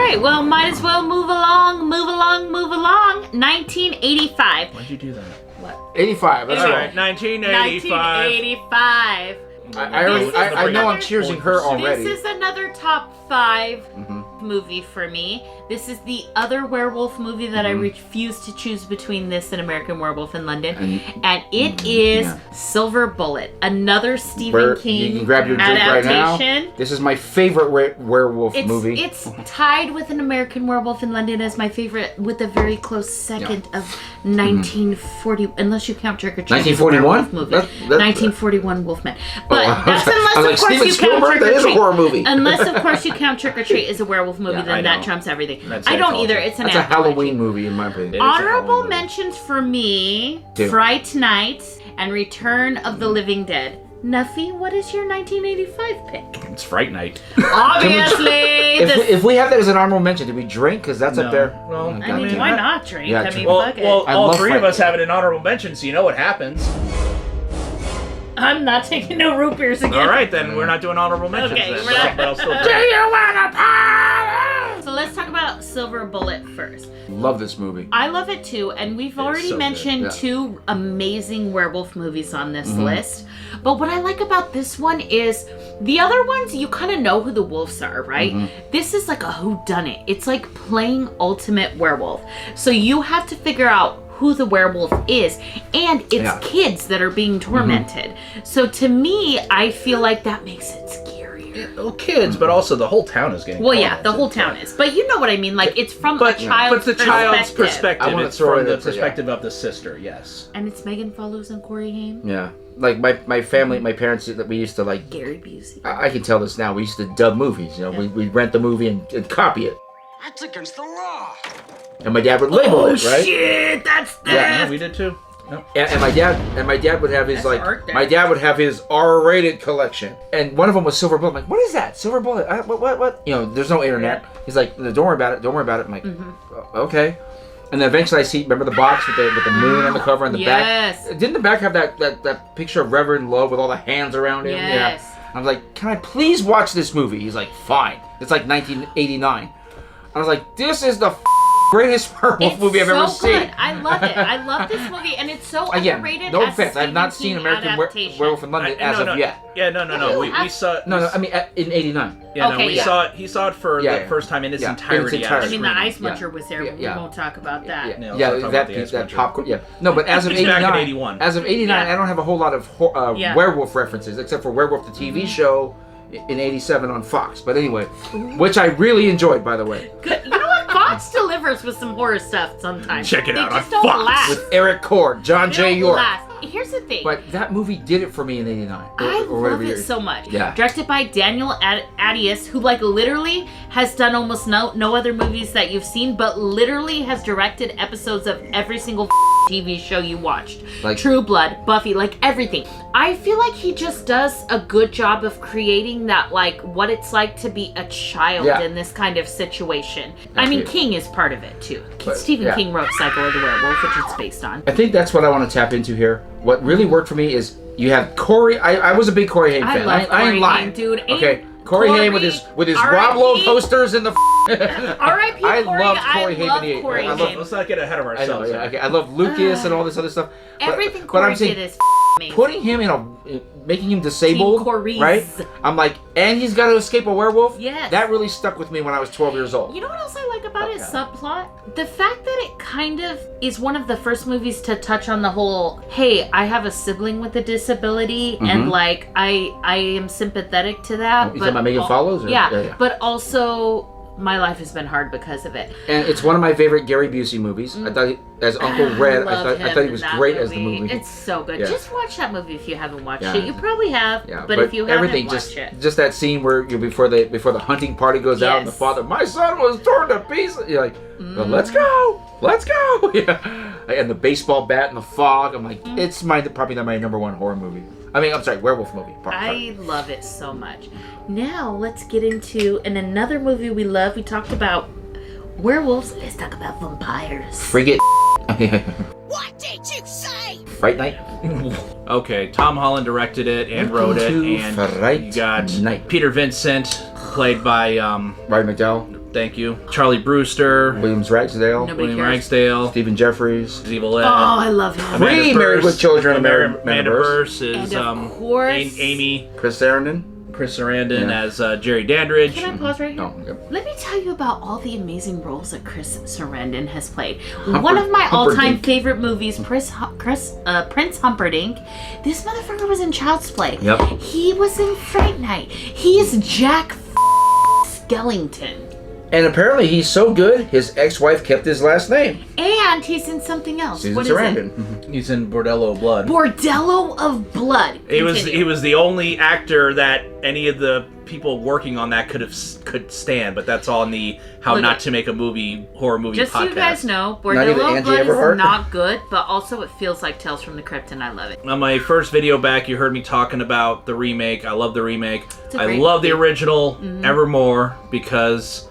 right, well, might as well move along. 1985. Why'd you do that? What? 85. That's All right. right, 1985. 1985. I know I'm cheersing her already. This is another top 5 movie for me. This is the other werewolf movie that I refuse to choose between this and American Werewolf in London. And it is Silver Bullet, another Stephen King you can grab your drink adaptation. right now. This is my favorite werewolf movie. It's tied with an American Werewolf in London as my favorite, with a very close second of 1940, unless you count Trick or Treat. 1941 movie. 1941 Wolfman. But that's unless of course Steven you Spielberg, count Trick or Treat. that is a horror movie. Unless of course you count Trick or Treat as a werewolf movie, then that trumps everything. I don't either. It's an That's a Halloween movie in my opinion. Honorable mentions for me: Fright Night and Return of the Living Dead. Nuffy, what is your 1985 pick? It's Fright Night. Obviously! If we have that as an honorable mention, did we drink? Because that's up there. Well, I mean, why not drink? Yeah, I mean, well, fuck it. all three of us have it in honorable mention, so you know what happens. I'm not taking no root beers again. All right, then we're not doing honorable mentions. Okay, then, we're not. but I'll still Do you wanna party? So let's talk about Silver Bullet first. Love this movie. I love it too, and we've already so mentioned good. 2 amazing werewolf movies on this list. But what I like about this one is the other ones, you kind of know who the wolves are, right? This is like a whodunit. It's like playing Ultimate Werewolf. So you have to figure out who the werewolf is, and it's kids that are being tormented. So to me, I feel like that makes it scarier. Well, kids, but also the whole town is getting. Well, yeah, the whole town is. But you know what I mean? Like, it's from a child's But the child's perspective. I wanna It's throw from it the into- perspective of the sister. Yes. And it's Megan Follows and Corey Haim. Yeah. Like my family, my parents, that we used to like. Gary Busey. I can tell this now. We used to dub movies. You know, we'd rent the movie and copy it. That's against the law. And my dad would label it, right? Shit, that's theft. Yeah, we did too. Yep. And my dad would have his art there. my dad would have his R-rated collection, and one of them was Silver Bullet. I'm like, what is that? Silver Bullet? What? You know, there's no internet. He's like, don't worry about it. Don't worry about it. I'm like, okay. And then eventually I see, remember the box with the moon on the cover and the back? Didn't the back have that picture of Reverend Lowe with all the hands around him? Yes. Yeah. I was like, can I please watch this movie? He's like, fine. It's like 1989. I was like, this is the greatest werewolf movie I've ever seen. I love it. I love this movie, and it's so underrated. No as offense, I've not Stephen seen King American adaptation. Werewolf in London as of yet. Yeah, no. We saw. No, I mean in '89. Yeah, Okay, no, yeah. He saw it for the first time in its entirety. I mean, the Ice Muncher was there. But we won't talk about that. That popcorn. Yeah, no, but as of '89, I don't have a whole lot of werewolf references except for Werewolf the TV show in '87 on Fox. But anyway, which I really enjoyed, by the way. Good. You know what? Fox delivers with some horror stuff sometimes. Check it out They just on don't Fox. last. With Eric Cord, John They J. don't York. last. Here's the thing. But that movie did it for me in '89. I love it so much. Yeah. Directed by Daniel Attias, who like literally has done almost no other movies that you've seen, but literally has directed episodes of every single TV show you watched. Like True Blood, Buffy, like everything. I feel like he just does a good job of creating that, like, what it's like to be a child in this kind of situation. I mean, King is part of it too. Stephen King wrote Cycle of the Werewolf, which it's based on. I think that's what I want to tap into here. What really worked for me is you have Corey. I was a big Corey Haim fan. I ain't lying, dude. Okay, Corey Haim with his Rob Lowe posters in the. R.I.P. I Corey. loved Corey Haim in the Corey '80s. Let's not get ahead of I know, ourselves. yeah, okay. I love Lucas and all this other stuff. Everything but Corey I'm saying, did is amazing. putting him in making him disabled, Team right? I'm like, and he's got to escape a werewolf. Yes. That really stuck with me when I was 12 years old. You know what else I like about his subplot? The fact that it kind of is one of the first movies to touch on the whole, hey, I have a sibling with a disability, and like I am sympathetic to that. You talking about Megan Follows? Yeah, but also my life has been hard because of it. And it's one of my favorite Gary Busey movies. I thought, as Uncle Red, I thought he was great as the movie. It's so good. Yeah. Just watch that movie if you haven't watched it. You probably have, Yeah, but if you haven't, everything, watch it. just that scene where before the hunting party goes out and the father, my son was torn to pieces. You're like, well, let's go. Yeah, and the baseball bat in the fog. I'm like, it's probably not my number one horror movie. I mean, I'm sorry, werewolf movie. I love it so much. Now let's get into another movie we love. We talked about werewolves. Let's talk about vampires. Frigate. What did you say? Fright Night. Okay, Tom Holland directed it and wrote it, and Fright you got Night. Peter Vincent, played by Roddy McDowell. Thank you. Charlie Brewster. Williams Ragsdale. Nobody William cares. Ragsdale. Stephen Jeffries. Evil Ed. Oh, I love him. Three Married with Children. Amanda Burse is And of course, Amy. Chris Sarandon. Chris Sarandon as Jerry Dandridge. Can I pause right here? Oh, okay. Let me tell you about all the amazing roles that Chris Sarandon has played. One of my all-time Humperdinck. favorite movies, Prince Humperdinck. This motherfucker was in Child's Play. Yep. He was in Fright Night. He's Jack Skellington. And apparently he's so good, his ex-wife kept his last name. And he's in something else. Susan What is it? Sarandon. He's in Bordello of Blood. Bordello of Blood. He Continue. was the only actor that any of the people working on that could stand, but that's on the How Look, Not to Make a Horror Movie just podcast. so you guys know, Not even Bordello of Angie Blood Everhart? is not good, but also it feels like Tales from the Crypt, and I love it. On my first video back, you heard me talking about the remake. I love the remake. It's a I great love the movie. original evermore because,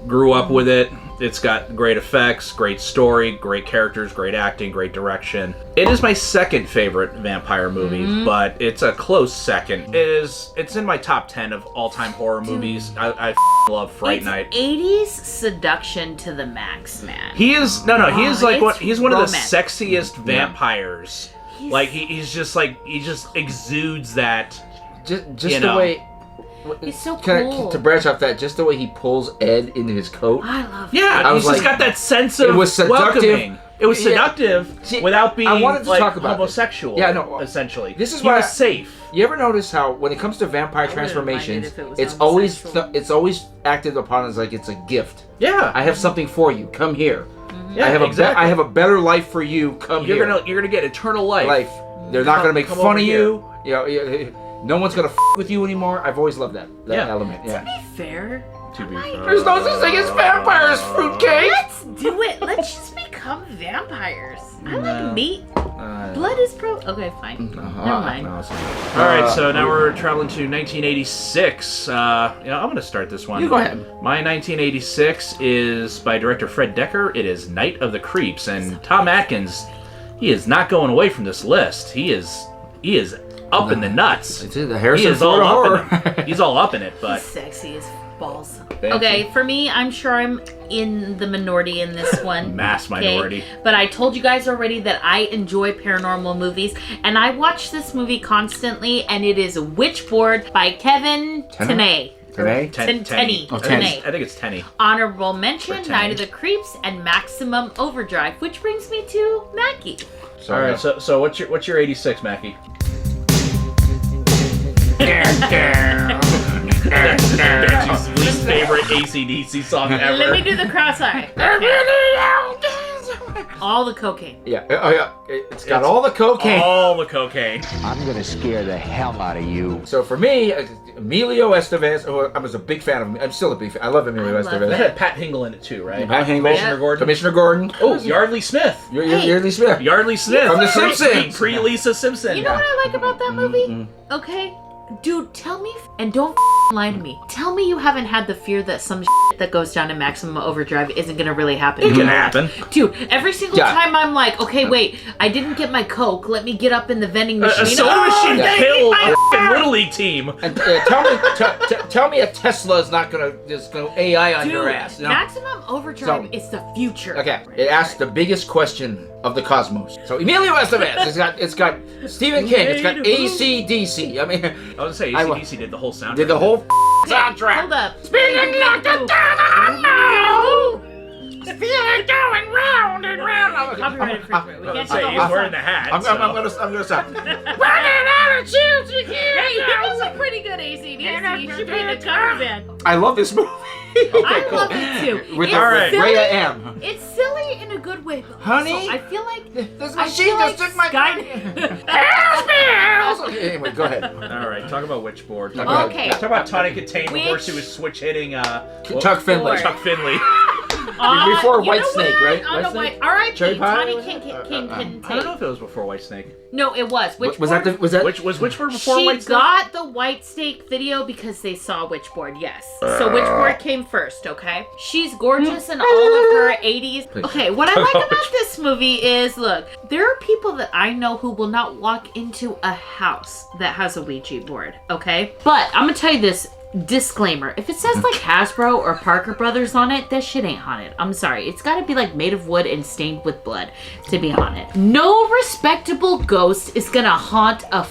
grew up with it. It's got great effects, great story, great characters, great acting, great direction. It is my second favorite vampire movie, but it's a close second. It's in my top 10 of all-time horror movies. I love Fright It's Night. 80s seduction to the max, man. He is he's it's one of the romance. sexiest vampires. He's- Like he just exudes that. Just You the know. way... He's so Can cool. to branch off that, just the way he pulls Ed into his coat. I love Yeah, I was he's just like- got that sense of It was seductive. welcoming. It was Yeah. seductive See, without being I wanted to like talk about homosexual. Yeah, no, essentially. this is he why was safe. You ever notice how when it comes to vampire wouldn't mind transformations, it if it was it's always acted upon as like it's a gift. Yeah, I have something for you. Come here. yeah, I have exactly. I have a better life for you. Come You're here. gonna get eternal life. They're not gonna make Come fun over of you. No one's gonna with you anymore. I've always loved that Yeah. element. To be fair, To be There's no such thing as vampires, fruitcake. let's do it. Let's just become vampires. I like meat. Blood is okay, fine. Never mind. All right, so now we're traveling to 1986. I'm gonna start this one. You go ahead. My 1986 is by director Fred Decker. It is Night of the Creeps, and Tom Atkins. He is not going away from this list. He is up in the nuts. It's the He Harrison is all Ford up in horror. it. He's all up in it, but He's sexy as balls. Thank Okay, for me, I'm sure I'm in the minority in this one. Mass okay? minority. But I told you guys already that I enjoy paranormal movies, and I watch this movie constantly, and it is Witchboard by Kevin Tenney. Tenney? Tenney. Oh, Tenney. I think it's Tenny. Honorable mention, Tenney. Night of the Creeps, and Maximum Overdrive, which brings me to Mackie. All right, so what's your 86, Mackie? That's his least favorite AC/DC song ever. Let me do the cross-eye. All the cocaine. Yeah. Oh yeah. It's got all the cocaine. All the cocaine. I'm gonna scare the hell out of you. So for me, Emilio Estevez. Oh, I was a big fan of him. I'm still a big fan. I love Emilio I love Estevez. That had Pat Hingle in it too, right? Pat Hingle. Commissioner Gordon. Commissioner Gordon. Oh, Yardley Smith. Yardley Smith. Yardley Smith. From The Simpsons. Pre-Lisa Simpson. You know what I like about that movie? Okay? Dude, tell me, and don't lie to me. Tell me you haven't had the fear that some that goes down in Maximum Overdrive isn't gonna really happen. It can happen. Dude, every single Yeah. time I'm like, okay, wait, I didn't get my Coke. Let me get up in the vending machine. So she Yeah. killed a f***ing Little League team. And tell me a Tesla is not gonna just go AI on your ass. No. Maximum Overdrive So- is the future. Okay, it asks the biggest question of the cosmos. So Emilio Estevez, it's got Stephen King, it's got AC/DC. I mean, I was gonna say AC/DC did the whole soundtrack. did the whole soundtrack. Hold up. Spinning like a domino. Feeling going round and round. Copyright infringement. We I was can't gonna do say the he's whole wearing the hat. I'm so. gonna stop. Running out of shoes, you can't. Hey, he was a pretty good AC/DC. You should be in the cover band. I love this movie. I love it too. With It's Alright. silly. Rhea M. It's silly in a good way, but Honey? also, I feel like This I machine feel like just took my Sky- Okay, anyway, go ahead. All right, talk about Witchboard. Talk about- Okay. Talk about Tawny Kitaen before Which- she was switch hitting. Chuck Finley. Chuck Finley. Before you White know Snake, what? right? I don't know White Snake? why. R.I.P. Cherry Pie? Tawny King I don't know if it was before White Snake. No, it was. Witchboard. Was that Which was Witchboard before She White Snake? got the White Snake video because they saw Witchboard, yes. So Witchboard came first, okay? She's gorgeous in all of her 80s. Okay, what I like about this movie is, look, there are people that I know who will not walk into a house that has a Ouija board, okay? But I'm gonna tell you this, disclaimer, if it says like Hasbro or Parker Brothers on it, that shit ain't haunted. I'm sorry. It's got to be like made of wood and stained with blood to be haunted. No respectable ghost is gonna haunt a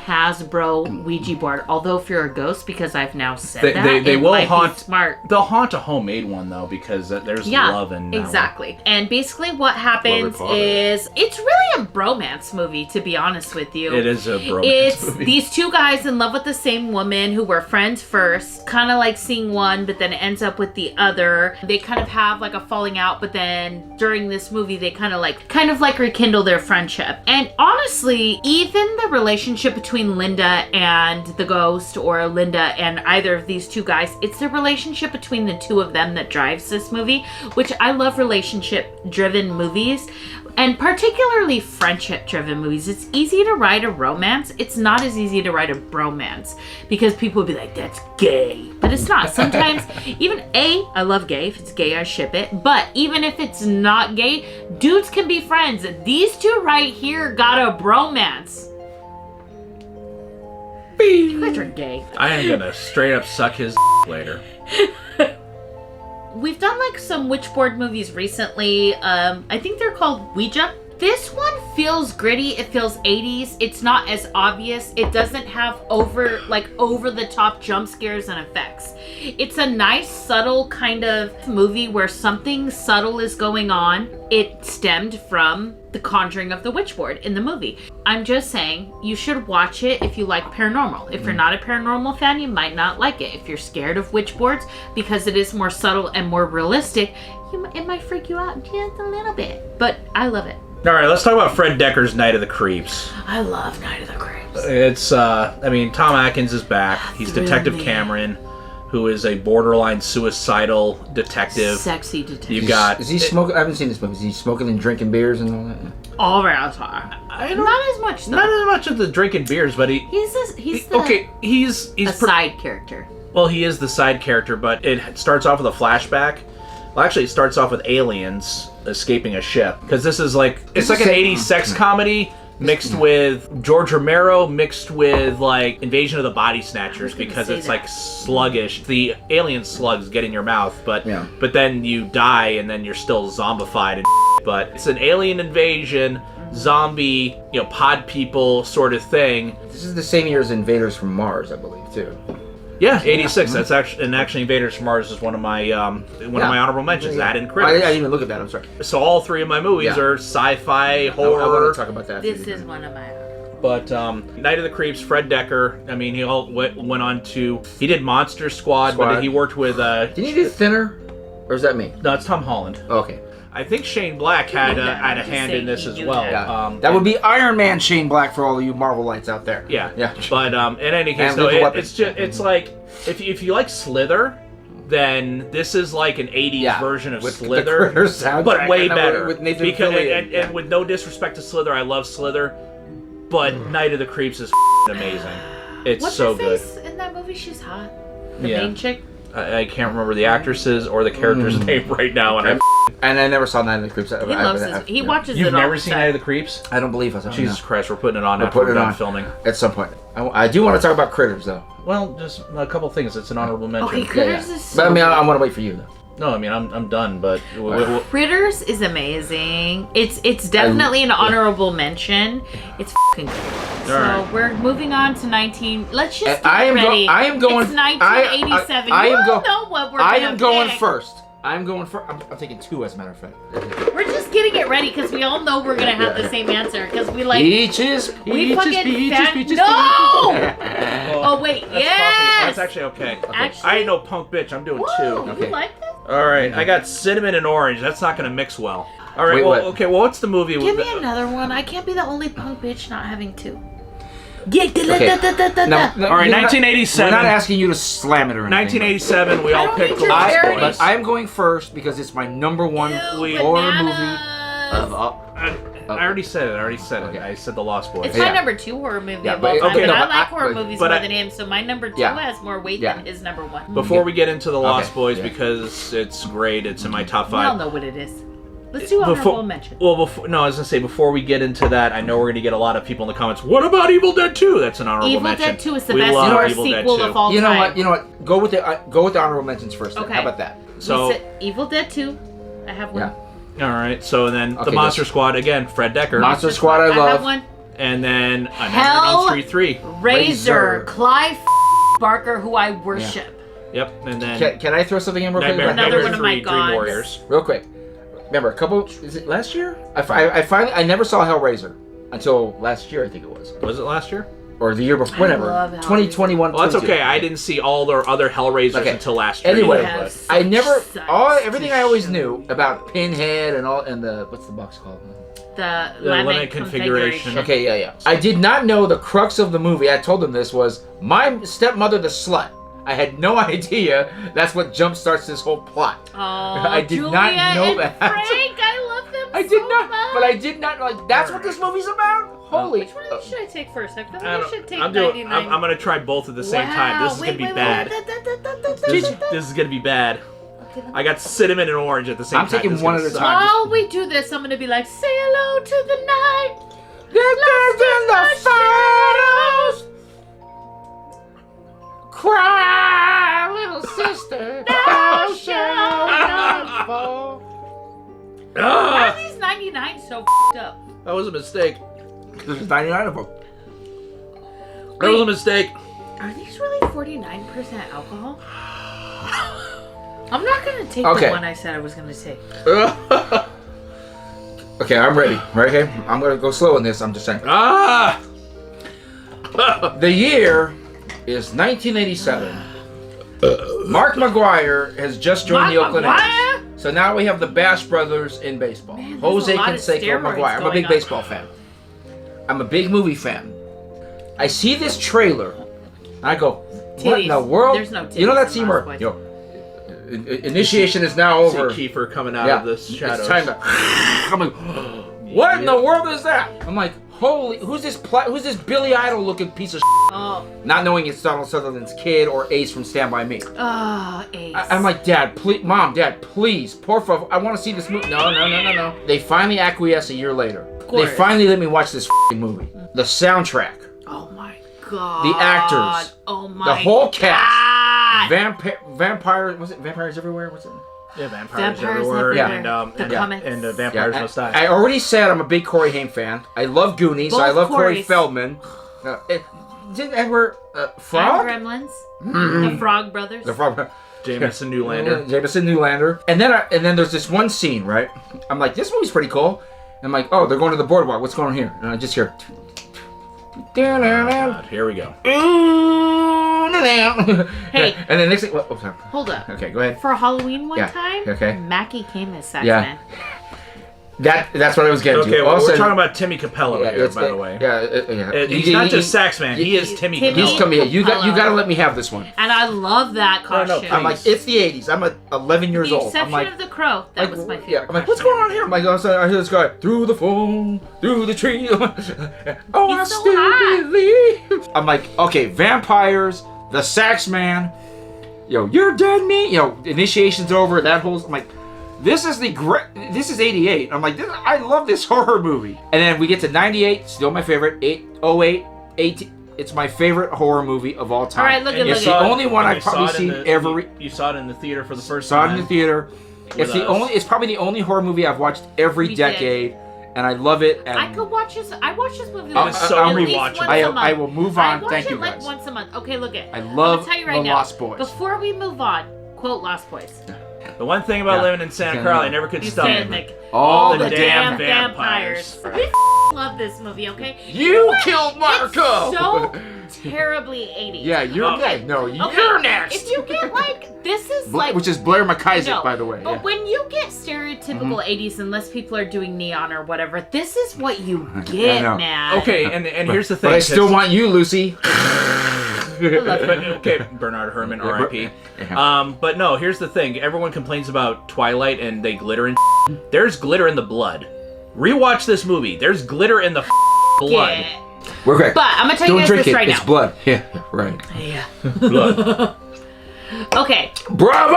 Hasbro Ouija board. Although if you're a ghost, because I've now said they will haunt. Smart. They'll haunt a homemade one though, because there's love in that exactly. one. And basically, what happens is it's really a bromance movie. To be honest with you, it is a bromance movie. These two guys in love with the same woman who were friends first, kind of like seeing one, but then it ends up with the other. They kind of have like a falling out, but then during this movie, they kind of like rekindle their friendship. And honestly, even the relationship between Linda and the ghost, or Linda and either of these two guys, it's the relationship between the two of them that drives this movie, which I love relationship-driven movies, and particularly friendship-driven movies. It's easy to write a romance. It's not as easy to write a bromance, because people would be like, that's gay. But it's not. Sometimes, I love gay. If it's gay, I ship it. But even if it's not gay, dudes can be friends. These two right here got a bromance. You guys are gay. I am gonna straight up suck his later. We've done like some witchboard movies recently. I think they're called Ouija. This one feels gritty. It feels 80s. It's not as obvious. It doesn't have over the top jump scares and effects. It's a nice, subtle kind of movie where something subtle is going on. It stemmed from the conjuring of the witchboard in the movie. I'm just saying, you should watch it if you like paranormal. If you're not a paranormal fan, you might not like it. If you're scared of witchboards, because it is more subtle and more realistic, it might freak you out just a little bit. But I love it. All right, let's talk about Fred Decker's Night of the Creeps. I love Night of the Creeps. It's, Tom Atkins is back. He's Detective Cameron, who is a borderline suicidal detective. Sexy detective. You got... Is he smoking? I haven't seen this movie. Is he smoking and drinking beers and all that? All around time. Not as much, though. Not as much of the drinking beers, but he's a side character. Well, he is the side character, but it starts off with a flashback. Well, actually, it starts off with aliens escaping a ship, because this is like it's like an 80s sex comedy mixed with George Romero, mixed with like Invasion of the Body Snatchers, because it's like sluggish. The alien slugs get in your mouth, but then you die and then you're still zombified and but it's an alien invasion, zombie, pod people sort of thing. This is the same year as Invaders from Mars, I believe, too. Yeah, 86. That's actually Invaders from Mars is one of my honorable mentions. That and Critters. I didn't even look at that. I'm sorry. So all three of my movies are sci-fi, horror. I want to talk about that. This is one of my. But Night of the Creeps, Fred Decker. I mean, he went on to. He did Monster Squad, but he worked with. Did he do Thinner, or is that me? No, it's Tom Holland. Oh, okay. I think Shane Black had a hand in this as well. Yeah. That would be Iron Man Shane Black for all of you Marvel lights out there. Yeah. Yeah. But in any case, it's like if you like Slither, then this is like an 80s version of Slither, but way better. With Nathan Fillion. And with no disrespect to Slither, I love Slither, but Night of the Creeps is amazing. It's What's so her good. face in that movie? She's hot. The main chick. I can't remember the actress's or the character's name right now, and I never saw Night of the Creeps. He loves this. He watches it all the time. You've never seen Night of the Creeps? I don't believe I Jesus Christ, we're putting it on after we're done filming. At some point. I do want to talk about Critters, though. Well, just a couple things. It's an honorable mention. Okay, Critters is so But I mean, I want to wait for you, though. No, I mean, I'm done, but... Critters is amazing. It's definitely an honorable mention. It's f***ing good. So we're moving on to Let's just get ready. I am going... It's 1987. I am know what we're I am going pick. first. I'm going first. I'm taking two, as a matter of fact. We're just getting it ready, because we all know we're going to have the same answer, because we like... Peaches. No! Oh, wait, yes! That's actually okay. Actually, I ain't no punk bitch. I'm doing two. You like this? All right, I got cinnamon and orange. That's not going to mix well. All right, well, what's the movie? Give me another one. I can't be the only punk bitch not having two. All right, 1987. We're not asking you to slam it or anything. 1987, we all picked The Lost Boys. But I am going first because it's my number one horror movie. I already said it. I said The Lost Boys. It's my number 2 horror movie of all time. okay, but no, I like horror movies more than him, so my number 2 Yeah. has more weight than his number 1. Before we get into The Lost Boys, because it's great, it's in my top 5. We all know what it is. Let's do honorable mention. Well, I was gonna say before we get into that, I know we're gonna get a lot of people in the comments. What about Evil Dead 2? That's an honorable mention. Evil Dead 2 is the We best love horror Evil Dead sequel 2. of all time. You know what? Go with the honorable mentions first. Then. Okay. How about that? So We said Evil Dead 2. I have one. Yeah. all right. So then Okay, the Monster yes. Squad again. Fred Dekker. Monster Squad, I I love. have one. And then Nightmare Hell on Street 3. Razor. Clive Barker, who I worship. Yep. And then Can I throw something in real quick? Another one of my 3, Dream gods. Warriors. Real quick. Remember, is it last year? I never saw Hellraiser until last year, I think it was. Was it last year? Or the year before, whenever. love Hellraiser. 2021. Well, that's okay. I didn't see all the other Hellraisers Okay. until last year. Anyway, We have I never such everything sights I always to knew about Pinhead and the what's the box called? The limit limit configuration. configuration. Okay, yeah. I did not know the crux of the movie. I told them this was my stepmother, the slut. I had no idea that's what jumpstarts this whole plot. Oh, I did Julia not know and that. Frank, I love them I did so not, much. but I did not like. That's what this movie's about. Holy. Which one should I take first? I feel like I I don't- should take I'm 99. I'm gonna try both at the same time. This is gonna be bad. This is gonna be bad. I got cinnamon and orange at the same I'm time. taking This is one gonna at a suck. time. While we do this, I'm gonna be like, say hello to the night. Lost in the shadows. Cry, little sister. Thou shalt not fall. Why Ah, are these 99 so up? that was a mistake. There's 99 of them. That was a mistake. Are these really 49% alcohol? I'm not gonna take Okay. the one I said I was gonna take. Okay, I'm ready. Right, okay? I'm gonna go slow in this. I'm just saying. Ah! The year is 1987. Mark McGuire has just joined the Mark Oakland McGuire? A's. So now we have the Bash brothers in baseball. Man, there's Jose a lot of Canseco steroids McGuire. I'm a going big on. baseball fan. I'm a big movie fan. I see this trailer, and I go, "What in the Titties. world?" There's no You know that titties scene in where, Lost you know, initiation is now over. See Kiefer coming out Yeah, of the shadows. it's time to. I'm like, what in the world is that? I'm like, holy, who's this Billy Idol looking piece of? Oh, Not knowing it's Donald Sutherland's kid or Ace from Stand By Me. Ace. I'm like, Dad, please, Mom, Dad, please, por favor, I want to see this movie. No. They finally acquiesce a year later. They course. finally let me watch this f***ing movie. The soundtrack, Oh my god. the actors, Oh my the whole cast, God. vampire, was it Vampires Everywhere? What's it? Yeah, Vampires Vampires Everywhere. Everywhere. And, The and, comics. and Yeah, Vampires Must Die. I already said I'm a big Corey Haim fan. I love Goonies. Both I love Corey Corys. Feldman. Didn't Edward Frog? And Gremlins. The Frog Brothers. The Frog. Jameson Newlander. Jameson Newlander. And then there's this one scene, right? I'm like, this movie's pretty cool. I'm like, oh, they're going to the boardwalk. What's going on here? And I just hear. God, here we go. Hey. And then next thing. Oh, sorry. Hold up. Okay, go ahead. For Halloween one Yeah, time, okay. Mackie came as Saxman. Yeah. That's what I was getting Okay, to. well, Also, we're talking about Timmy Capello here, it's- by the way. Yeah. He's not just Saxman, he is Timmy Timmy. He's Capello. coming here. You got Capello. to let me have this one. And I love that No, costume. I'm like, it's the 80s. I'm 11 years the old. exception I'm like, of the crow. That was my favorite. Yeah, I'm like, what's going on here? I'm like, I hear this guy through the phone, through the tree. Oh, I so still hot. believe. I'm like, okay, vampires, the sax man. Yo, you're dead, me. Initiation's over. That whole. I'm like, this is This is 88. I'm like, I love this horror movie. And then we get to 98. Still my favorite. 08. It's my favorite horror movie of all time. All right, look at It's it. the only one And I've you saw probably it in seen the- every. You saw it in the theater for the first Saw it time. in the theater. with us. It's probably the only horror movie I've watched every We did. decade, and I love it. And I could watch this. I watch this movie I'll- like so at least rewatchable. once a month. I will move I on. watch Thank it you like guys. once a month. Okay, look it. I I'm love gonna tell you right The now, Lost Boys. Before we move on, quote Lost Boys. The one thing about Yeah. living in Santa Yeah. Carla, I never could You stomach. said, Nick, All the damn vampires. vampires. We love this movie, okay? You killed Marco. It's so terribly 80s. Yeah, you're Okay. next. No, Okay, you're next. If you get like, this is like, Which is Blair McIsaac, no, by the way. But Yeah. when you get stereotypical 80s, unless people are doing neon or whatever, this is what you get, know. man. Okay, and here's the thing. But I still 'cause- want you, Lucy. But, okay, Bernard Herrmann, R.I.P. But no, here's the thing. Everyone complains about Twilight and they glitter and There's glitter in the blood. Rewatch this movie. There's glitter in the blood. Yeah. We're great. But I'm gonna tell you Don't guys drink this it. right It's now. blood. Yeah, right. Yeah. Blood. Okay. Bravo!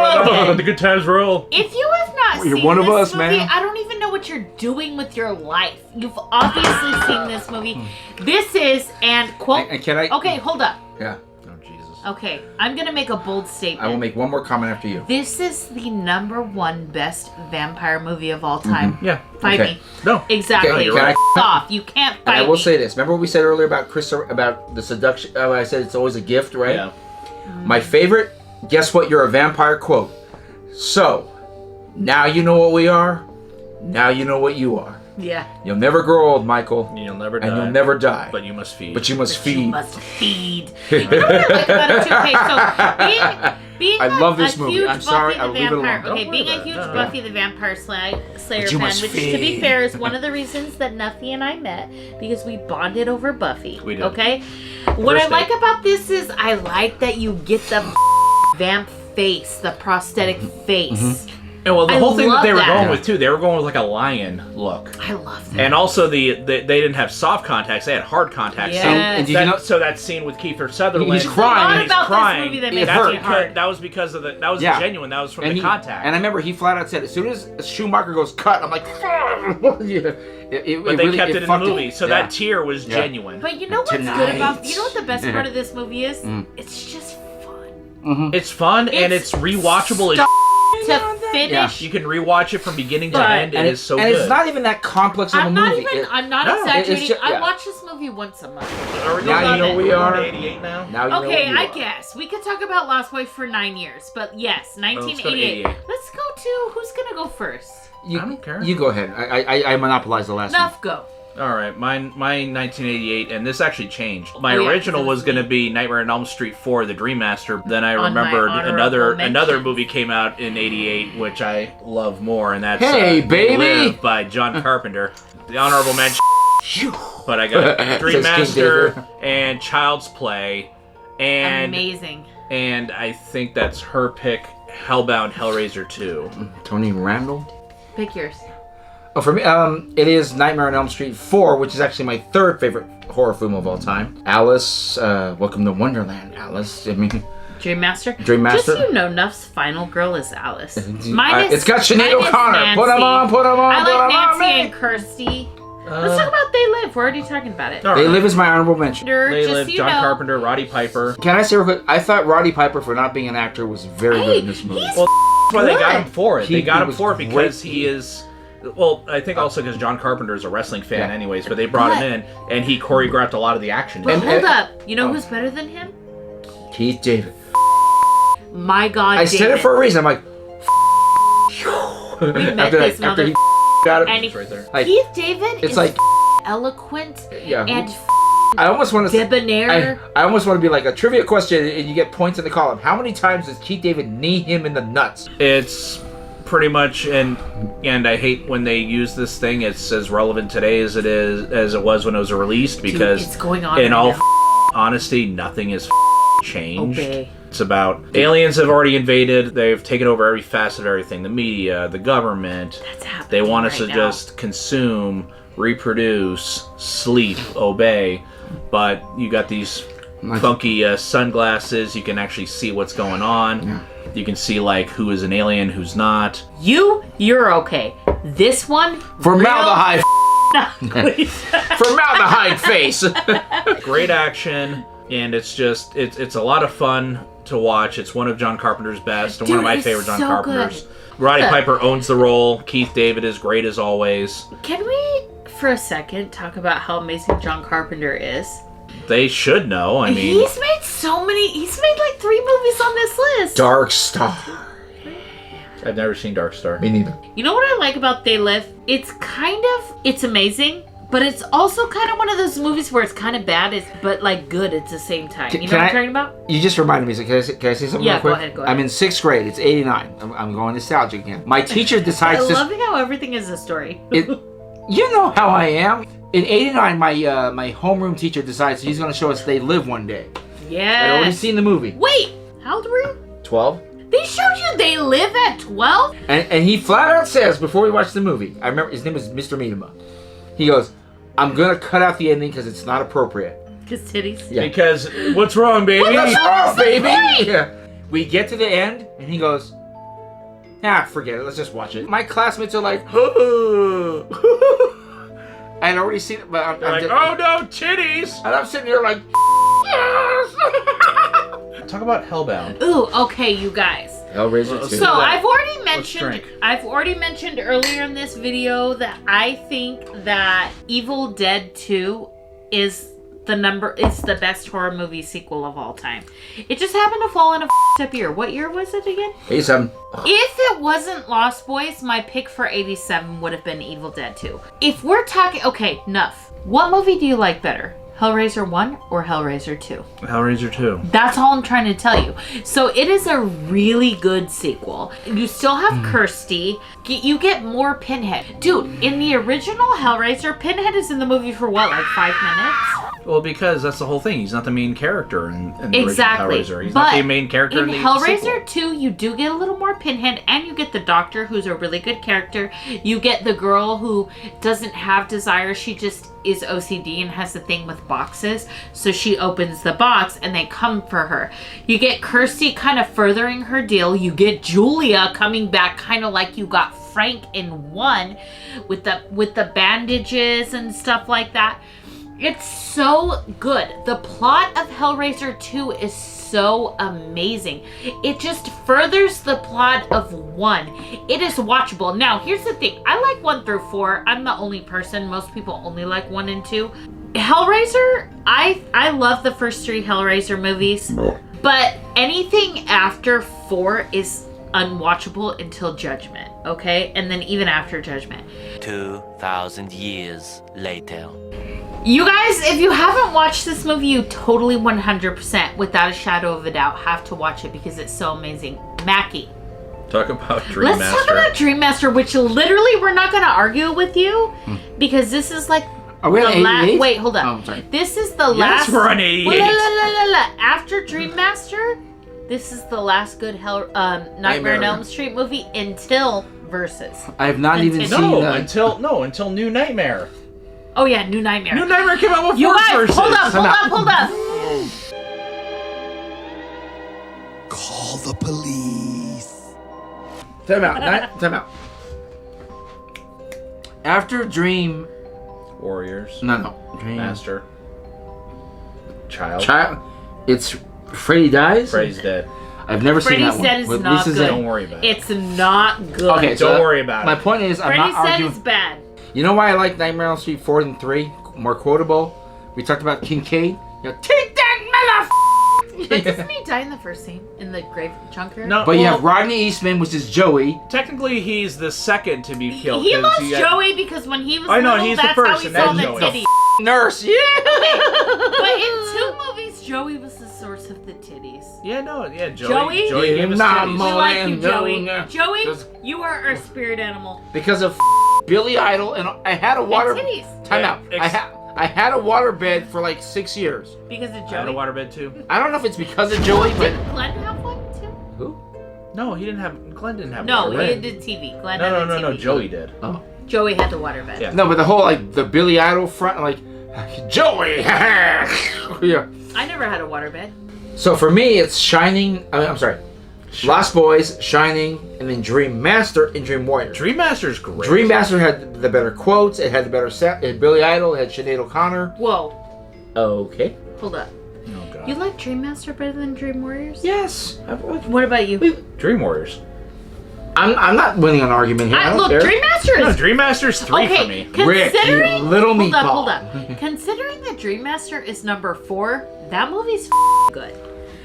The good times roll. If you have not You're seen one of this us, movie, man. I don't even know what you're doing with your life. You've obviously seen this movie. This is, and quote... And can I... Okay, hold up. Yeah. Oh, Jesus. Okay, I'm gonna make a bold statement. I will make one more comment after you. This is the #1 best vampire movie of all time. Yeah. Fight Okay. me. No. Exactly. Okay, You're can I- off. You can't And fight I will me. say this. Remember what we said earlier about about the seduction? I said it's always a gift, right? Yeah. My favorite, guess what? You're a vampire quote. So, now you know what we are. Now you know what you are. Yeah. You'll never grow old, Michael. You'll never die. And you'll never die. But you must feed. But you must You feed. must feed. You know what I like about it too? Okay, so being I love this a movie. huge I'm sorry, Buffy I'll the leave it Vampire. alone. Okay, Don't being worry a about it. huge No, no. Buffy the Vampire Slayer But you fan, must which to be feed. fair is one of the reasons that Nuffy and I met because we bonded over Buffy. We did. Okay? What First I like date. about this is I like that you get the vamp face, the prosthetic face. And well, the I whole thing that love they were that. going with too, they were going with like a lion look. I love that. And also they didn't have soft contacts; they had hard contacts. Yeah. So, And did you know? so that scene with Kiefer Sutherland, He's crying. and What he's about this crying. movie that It makes hurt. it hard? That was because of that was Yeah. genuine. That was from And the contact. And I remember he flat out said, as soon as Schumacher goes cut, I'm like, but they kept it in the fucked movie, so Yeah. that tear was Yeah. genuine. But you know what's good Tonight. about you know what the best part of this movie is? It's just fun. It's fun and it's rewatchable. To finish. You can rewatch it from beginning to But- end. It is so and good. it's not even that complex of a I'm not movie. even. I'm not No, exaggerating. it's just- I yeah. watch this movie once a month. Are we Now going you know to we are. 88 now? Now you know Okay, what you I are. guess we could talk about Lost Boys for 9 years, but yes, 1988. 88. Let's go to who's gonna go first. You, I don't care. You go ahead. I monopolized the last one. Enough, go. All right, mine 1988, and this actually changed. My Oh, yeah, original because was it's going to me. be Nightmare on Elm Street 4, The Dream Master. Then I On my remembered honorable mention. another movie came out in '88, which I love more, and that's Hey, They baby! Live by John Carpenter. The honorable mention. But I got Dream Says King Master David. and Child's Play, and Amazing. and I think that's her pick. Hellbound Hellraiser 2. Tony Randall. Pick yours. Oh, for me, it is Nightmare on Elm Street 4, which is actually my third favorite horror film of all time. Alice, Welcome to Wonderland, Alice. I mean, Dream Master. Dream Master. Just so you know, Nuff's final girl is Alice. Mine is. it's got Sinead mine is O'Connor. Nancy. Put 'em on, put 'em on, I put 'em like on, Nancy man. and Kirsty. Let's talk about They Live. We're already talking about it. All They right. Live is my honorable mention. They Just Live, so you John know, Carpenter, Roddy Piper. Can I say real quick? I thought Roddy Piper, for not being an actor, was very good in this movie. he's Well, that's why they got good. him for it. He They got him was for it great. because he is. Well, I think also because John Carpenter is a wrestling fan, Yeah. anyways. But they brought him in, and he choreographed a lot of the action. But And- hold up. You know who's better than him? Keith David. My God, I David. said it for a reason. I'm like, We met after this after he mother. got it. And It's right there. Like, Keith David it's is like, eloquent yeah. and I almost want to say. debonair. I almost want to be like a trivia question, and you get points in the column. How many times does Keith David knee him in the nuts? It's pretty much, and I hate when they use this thing. It's as relevant today as it was when it was released, because it's going on in right all now. honesty, nothing has changed. Obey. It's about aliens have already invaded. They've taken over every facet of everything: the media, the government. That's happening They want us right to now. just consume, reproduce, sleep, obey. But you got these funky sunglasses. You can actually see what's going on. Yeah. You can see like who is an alien, who's not. You're okay. This one, Formaldehyde. please. Formaldehyde face. Great action, and it's a lot of fun to watch. It's one of John Carpenter's best, and one of Dude, my it's favorite John so Carpenter's. good. Roddy Piper owns the role. Keith David is great as always. Can we, for a second, talk about how amazing John Carpenter is? They should know. I mean, He's made so many. He's made like 3 movies on this list. Dark Star. I've never seen Dark Star. Me neither. You know what I like about They Live? It's amazing, but it's also kind of one of those movies where it's kind of bad, but like good at the same time. You know Can what I- I'm talking about? You just reminded me. So can I say something Yeah, real quick? go ahead. I'm in 6th grade. It's 89. I'm going nostalgic again. My teacher I decides to... love how everything is a story. You know how I am. In 89, my homeroom teacher decides he's going to show us They Live one day. I'd already Yes. seen the movie. Wait, how old were you? 12. They showed you They Live at 12? And he flat out says, before we watch the movie, I remember his name was Mr. Minima. He goes, I'm going to cut out the ending because it's not appropriate. Because titties. Yeah. Because what's wrong, baby? What's wrong, the baby? point? Yeah. We get to the end, and he goes, forget it. Let's just watch it. My classmates are like, I had already seen it, but I'm like, oh no, titties! and I'm sitting here like, Talk about Hellbound. Ooh, okay, you guys. Hellraiser 2. So I've already drink. mentioned earlier in this video that I think that Evil Dead 2 is the best horror movie sequel of all time. It just happened to fall in a up year. What year was it again? 87. If it wasn't Lost Boys, my pick for 87 would have been Evil Dead 2. If we're talking, okay, enough. What movie do you like better? Hellraiser 1 or Hellraiser 2? Hellraiser 2. That's all I'm trying to tell you. So it is a really good sequel. You still have Kirsty. You get more Pinhead. Dude, in the original Hellraiser, Pinhead is in the movie for what, like 5 minutes? Well, because that's the whole thing. He's not the main character in the Exactly. original Hellraiser. He's But not the main character in the Hellraiser sequel. 2, you do get a little more Pinhead, and you get the Doctor, who's a really good character. You get the girl who doesn't have desire. She just is OCD and has the thing with boxes. So she opens the box, and they come for her. You get Kirsty kind of furthering her deal. You get Julia coming back kind of like you got Frank in 1 with the bandages and stuff like that. It's so good. The plot of Hellraiser 2 is so amazing. It just furthers the plot of 1. It is watchable. Now, here's the thing. I like 1 through 4. I'm the only person. Most people only like 1 and 2. Hellraiser, I love the first 3 Hellraiser movies. But anything after 4 is unwatchable until Judgment, okay? And then even after Judgment. 2,000 years later. You guys, if you haven't watched this movie, you totally 100%, without a shadow of a doubt, have to watch it because it's so amazing. Mackie. Talk about Dream Let's talk about Dream Master, which literally we're not going to argue with you because this is like Are we on 88? Wait, hold on. Oh, I'm sorry. This is the last. Yes, we're on 88. After Dream Master, this is the last good Nightmare on Elm Street movie until Versus. I have not even seen until New Nightmare. Oh yeah, New Nightmare. New Nightmare came out You before guys, Versus. hold up. Call the police. Time out. After Dream Warriors. No. Dream Master. Child. It's Freddy Dies? Freddy's dead. I've never seen that Freddy one. Said is With not Lisa good. Zane. Don't worry about it. It's not good. Okay, Don't worry about my it. point is, I'm Freddy not Said arguing. is bad. You know why I like Nightmare on Elm Street 4 and 3? More quotable. We talked about Kincaid. You know, take that But doesn't he die in the first scene in the grave junker? No, But you have Rodney Eastman, which is Joey. Technically, he's the second to be killed. He 'cause loves had- Joey because when he was I know, little, he's the that's first, how he and saw then the Joey. titty. Nurse, yeah. But in 2 movies, Joey was the source of the titties. Joey gave us Nah, titties. We Mo- like you, no, Joey. no. Joey, Just- you are our spirit animal. Because of Billy Idol, and I had a water. And titties. Time out. I had a water bed for like 6 years. Because of I had Joey. a waterbed too. I don't know if it's because of Joey, but Didn't Glenn have one too? who? No, he didn't have. Glenn didn't have. No, waterbed. he did TV. Glenn had the No. TV. Joey did. Oh. Joey had the waterbed. Yeah. No, but the whole like the Billy Idol front, like Joey. Yeah. I never had a waterbed. So for me, it's Shining. I'm sorry, Lost Boys, Shining, and then Dream Master and Dream Warriors. Dream Master's great. Dream Master had the better quotes. It had the better set. It had Billy Idol. It had Sinead O'Connor. Whoa. Okay. Hold up. Oh god. You like Dream Master better than Dream Warriors? Yes. What about you? Dream Warriors. I'm not winning an argument here. I don't Look, care. Dream Master No, is Dream Master's 3 okay. for me. Rick, you Considering little hold meatball. up. Considering that Dream Master is number 4, that movie's good.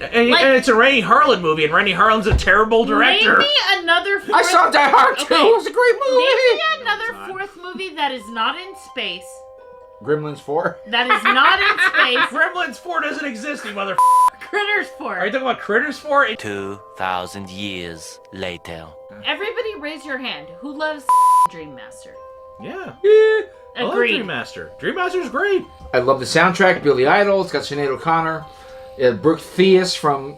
And it's a Rennie Harlan movie, and Rennie Harlan's a terrible director. Name me another fourth. I saw Die Hard 2. Okay. It was a great movie. Name me another 4th movie that is not in space. Gremlins 4. That is not in space. Gremlins 4 doesn't exist, you mother. Critters 4. Are you talking about Critters 4? 2,000 years later. Everybody raise your hand. Who loves Dream Master? Yeah. Yeah. I love Agreed. Dream Master. Dream Master's great. I love the soundtrack. Billy Idol. It's got Sinead O'Connor. Brooke Theus from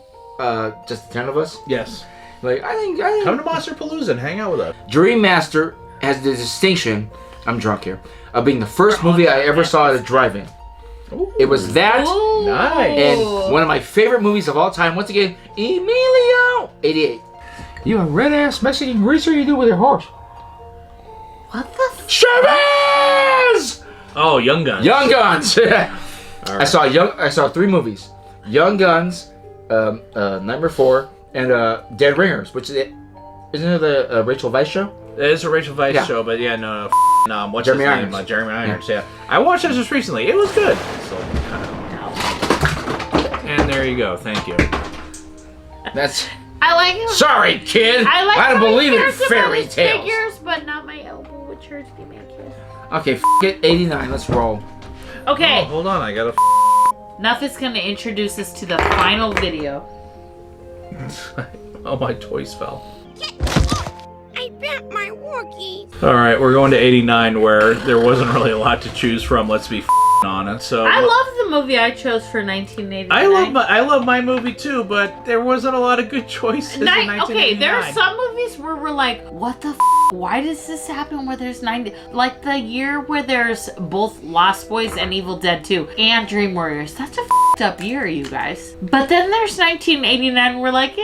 Just the 10 of Us. Yes. Like I think Come to Monsterpalooza and hang out with us. Dream Master has the distinction. I'm drunk here. Of being the first movie I ever saw at a drive-in. Ooh. It was that. Ooh. Nice. And one of my favorite movies of all time, once again, Emilio, 88. You a red ass Mexican greaser you do with your horse? What the Chavez! Oh, Young Guns. Young Guns. Right. I saw 3 movies: Young Guns, Nightmare 4, and Dead Ringers, which isn't it the Rachel Weisz show? It is a Rachel Weisz Yeah. show, but yeah, what's Jeremy his name? Irons. Jeremy Irons, yeah. I watched this just recently. It was good. So, and there you go. Thank you. That's. I like him. Sorry, kid. I like don't how he believe in cares about fairy his tales. figures, but not my elbow. Which hurts me, man. Okay, it. 89. Let's roll. Okay. Oh, hold on. I gotta. Nuff is going to introduce us to the final video. Oh, my toys fell. I bet my walkie. All right, we're going to 89, where there wasn't really a lot to choose from. Let's be honest. So I love the movie I chose for 1989. I love my movie too, but there wasn't a lot of good choices in 1989. Okay, there are some movies where we're like, what the why does this happen where there's 90? Like the year where there's both Lost Boys and Evil Dead 2 and Dream Warriors. That's a up year, you guys. But then there's 1989 we're like,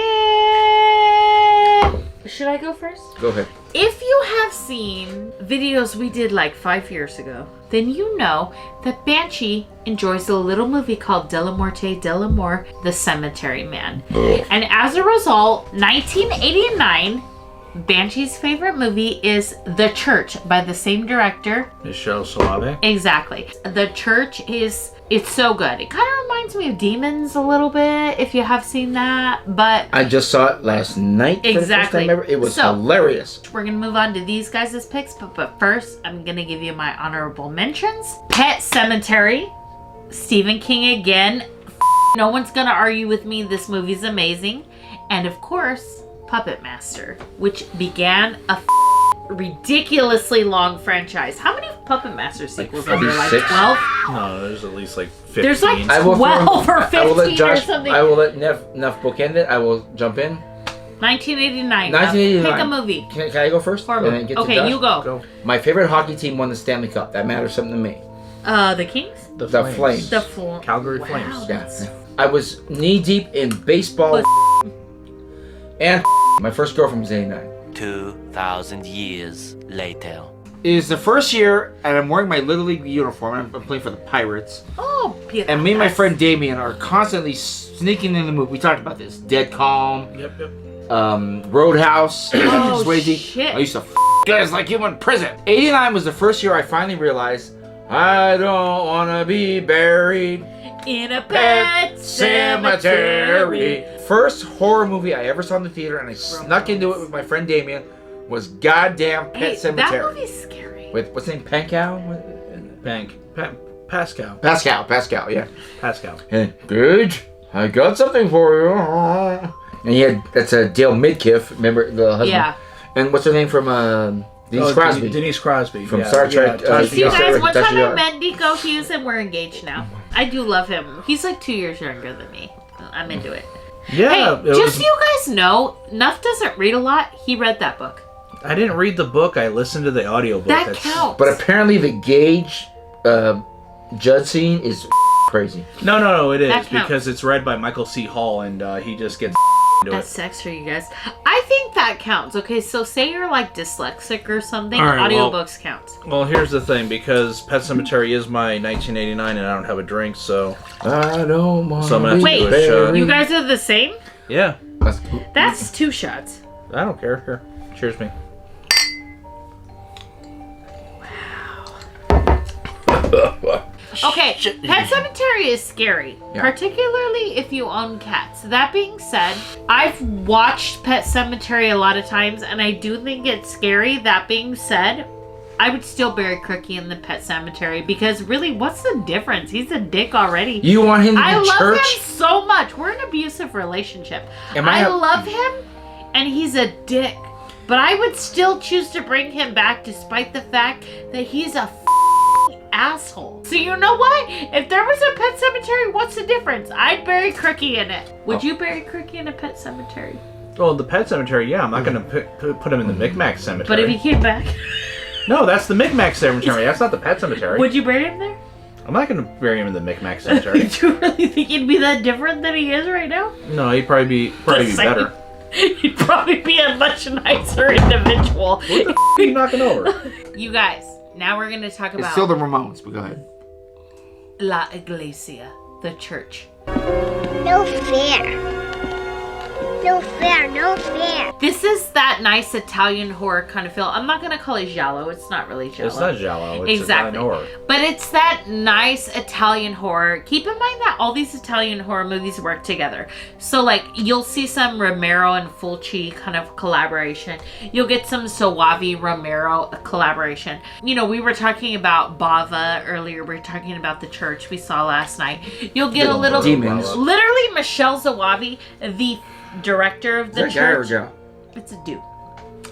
Should I go first? Go ahead. If you have seen videos we did like 5 years ago, then you know that Banshee enjoys a little movie called De La Morte de l'Amour, The Cemetery Man. And as a result, 1989, Banshee's favorite movie is The Church by the same director. Michelle Suave. Exactly. The Church it's so good. It kind of reminds me of Demons a little bit, if you have seen that, but I just saw it last night. For the first exactly. time ever. It was So, hilarious. we're gonna move on to these guys' picks, but first, I'm gonna give you my honorable mentions. Pet Sematary, Stephen King again. No one's gonna argue with me. This movie's amazing. And of course, Puppet Master, which began a ridiculously long franchise. How many Puppet Master sequels are there? Like 36? 12? No, there's at least like 15. There's like I will 12 or 15 I will let Josh, or something. I will let Neff bookend it. I will jump in. 1989. 1989. Pick a movie. Can I go first? Horror And then movie. get to Okay, Josh? you go. My favorite hockey team won the Stanley Cup. That matters something to me. The Kings? The Flames. The Calgary Wow, Flames. that's- Yeah. I was knee deep in baseball. And my first girlfriend was 89. 2,000 years later. It is the first year, and I'm wearing my Little League uniform. I'm playing for the Pirates. Oh, beautiful. And me and my friend Damien are constantly sneaking in the movie. We talked about this. Dead Calm, Yep. Roadhouse, Oh, Swayze. shit. I used to guys like you in prison. 89 was the first year I finally realized I don't want to be buried In a pet cemetery. First horror movie I ever saw in the theater, and I snuck into it with my friend Damien, was goddamn Pet Hey, Cemetery. that movie's scary. With what's his name? Pascal? Pascal. Pascal, yeah. Pascal. And Gage, I got something for you. And that's a Dale Midkiff, remember the husband? Yeah. And what's her name from Denise Crosby? Denise Crosby. From Star Trek, Tasha See, Yes, guys, sir. one That's time your- I met Nico Hughes and we're engaged now. I do love him. He's like 2 years younger than me. I'm into it. Yeah. Hey, it just was- so you guys know, Nuff doesn't read a lot. He read that book. I didn't read the book. I listened to the audiobook. That counts. But apparently the Gage Judd scene is crazy. No, it That is counts. because it's read by Michael C. Hall, and he just gets into That's it. sex for you guys. I think that counts. Okay, so say you're like dyslexic or something. All right, well- Audiobooks count. Well, here's the thing, because Pet Sematary is my 1989, and I don't have a drink, so I don't want So I'm gonna to have to be do a shot. buried. You guys are the same? yeah, That's 2 shots. I don't care. Here, cheers me. Okay, Pet Cemetery is scary, Yeah. particularly if you own cats. That being said, I've watched Pet Cemetery a lot of times, and I do think it's scary. That being said, I would still bury Crookie in the Pet Cemetery because really, what's the difference? He's a dick already. You want him to I be love church? him so much. We're in an abusive relationship. Am I I a- love him, and he's a dick. But I would still choose to bring him back despite the fact that he's a asshole. So you know what? If there was a Pet Cemetery, what's the difference? I'd bury Crookie in it. Would you bury Crookie in a Pet Cemetery? Well, the Pet Cemetery, yeah, I'm not going to put him in the Micmac Cemetery. But if he came back, No, that's the Micmac Cemetery. That's not the Pet Cemetery. would you bury him there? I'm not going to bury him in the Micmac Cemetery. Do you really think he'd be that different than he is right now? No, he'd probably be The same. better. You'd probably be a much nicer individual. What the are you knocking over? You guys, now we're going to talk It's about still the Ramones, but go ahead. La Iglesia, the church. No fair. No fair, no fair. This is that nice Italian horror kind of feel. I'm not going to call it giallo. It's not really giallo. It's not giallo. It's Exactly. Italian horror. But it's that nice Italian horror. Keep in mind that all these Italian horror movies work together. So, like, you'll see some Romero and Fulci kind of collaboration. You'll get some Soavi Romero collaboration. You know, we were talking about Bava earlier. We were talking about the church we saw last night. You'll get a little... Demons. Literally, Michelle Soavi, the director of the Is that a guy or church. Joe? It's a dude.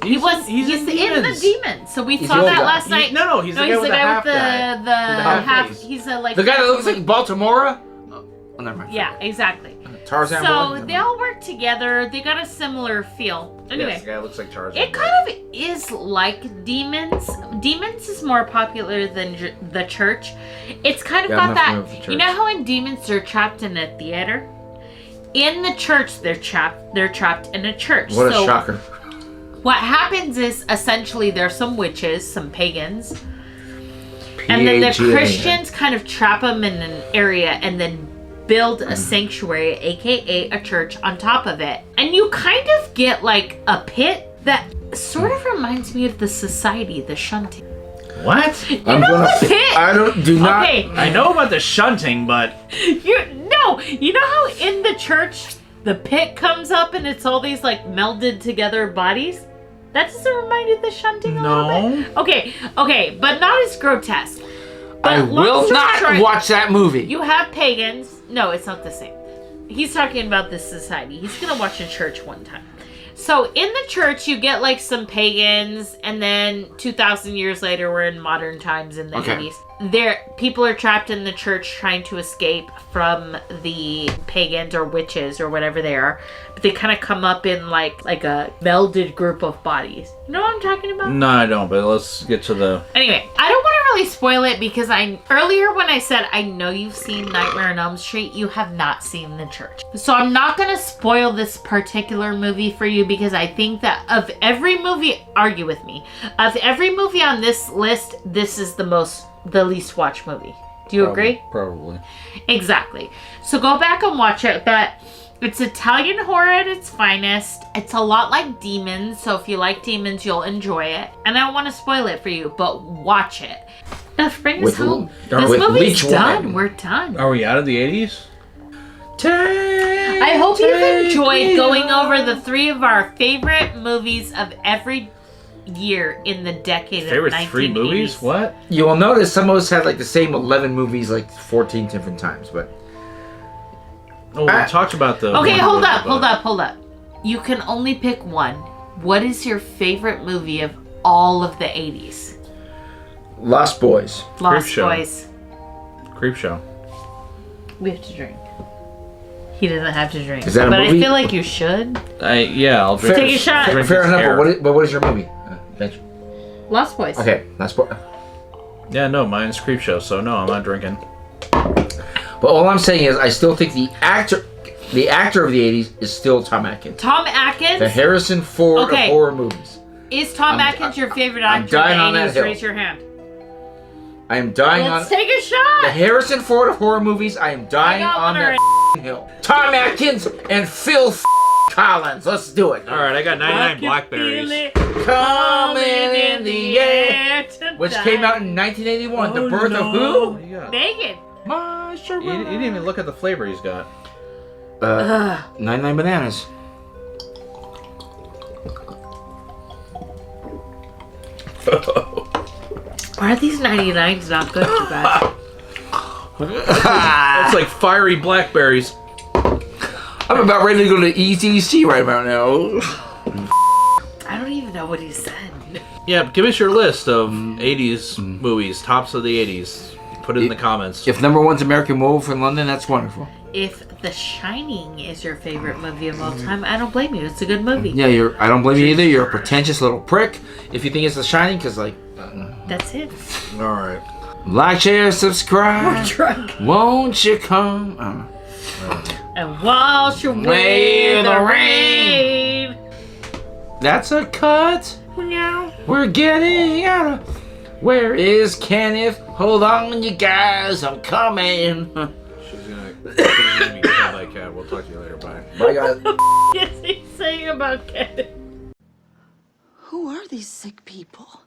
He's He's in the Demons. So we He's saw the old that guy. last night. No, he's the guy with the half the guy. the half half. face. He's a like The guy that looks like Baltimore? Oh, never mind. Yeah, exactly. Tarzan So boy? they all work together. They got a similar feel. Anyway, Yes, the guy looks like Tarzan. it kind of is like Demons. Demons is more popular than the church. It's kind of Yeah, I'm got not familiar that. with the You know how in Demons they're trapped in a theater? In the church they're trapped in a church. What a So shocker. what happens is essentially there's some witches, some pagans, and then the PAGA. Christians kind of trap them in an area and then build a sanctuary, aka a church, on top of it. And you kind of get like a pit that sort of reminds me of the society, the shunting. What? You know the pit? I do not. Okay, I know about the shunting, but you know how in the church the pit comes up and it's all these like melded together bodies? That doesn't remind you of the shunting a little bit? Okay, but not as grotesque. I But long will story not short, watch that movie. You have pagans. No, it's not the same. He's talking about this society. He's gonna watch a church one time. So in the church, you get like some pagans, and then 2,000 years later, we're in modern times in the 80s. People are trapped in the church trying to escape from the pagans or witches or whatever they are. But they kind of come up in like a melded group of bodies. You know what I'm talking about? no, I don't. But let's get to the. Anyway, I don't want to really spoil it because earlier when I said I know you've seen Nightmare on Elm Street, you have not seen The Church. So I'm not going to spoil this particular movie for you because I think that of every movie, argue with me, of every movie on this list, this is the least watched movie. Do you agree? Probably. Exactly. So go back and watch it, but it's Italian horror at its finest. It's a lot like Demons, so if you like Demons, you'll enjoy it. And I don't want to spoil it for you, but watch it. Now, bring us home. This with movie's Leech done. Woman. We're done. Are we out of the 80s? I hope you've enjoyed going over the 3 of our favorite movies of every year in the decade Favorite of 1980s. 3 movies? What? You will notice some of us had like the same 11 movies like 14 different times, but Oh, we talked about the. Okay, one hold movie, up. You can only pick one. What is your favorite movie of all of the 80s? Lost Boys. Lost Creepshow. Boys. Creepshow. We have to drink. He doesn't have to drink. Is that a but movie? I feel like you should. I'll drink. Take a shot. drink Fair his enough, hair. but what is your movie? Bench. Lost Boys. Okay, Lost Boys. Yeah, no, mine's Creepshow, so no, I'm not drinking. But all I'm saying is, I still think the actor of the 80s is still Tom Atkins. Tom Atkins? The Harrison Ford Okay. of horror movies. Is Tom Atkins your favorite I'm actor of dying on the that 80s? hill. Raise your hand. I am dying Let's on take a shot! the Harrison Ford of horror movies. I am dying I got on one that hill. Tom Atkins and Phil Collins. Let's do it. All right, I got 99 I can blackberries. feel it Coming in the air. tonight. Which came out in 1981. The birth of who? Yeah. Megan. Master. You didn't even look at the flavor he's got. 99 bananas. Why are these 99s not good too bad? It's like fiery blackberries. I'm about ready to go to ETC right about now. I don't even know what he said. Yeah, give us your list of 80s movies, tops of the 80s. Put it in the comments. If number one's American Wolf in London, that's wonderful. If The Shining is your favorite movie of all time, I don't blame you. It's a good movie. Yeah, I don't blame you either. You're a pretentious little prick. If you think it's The Shining, because like, That's it. All right. like, share, subscribe. Drunk. Won't you come? And wash away Away the the rain. That's a cut. Meow. We're getting out of... Where is Kenneth? Hold on, you guys. I'm coming. She's gonna be killed by a cat. We'll talk to you later. Bye. Bye, guys. What is he saying about Kenneth? Who are these sick people?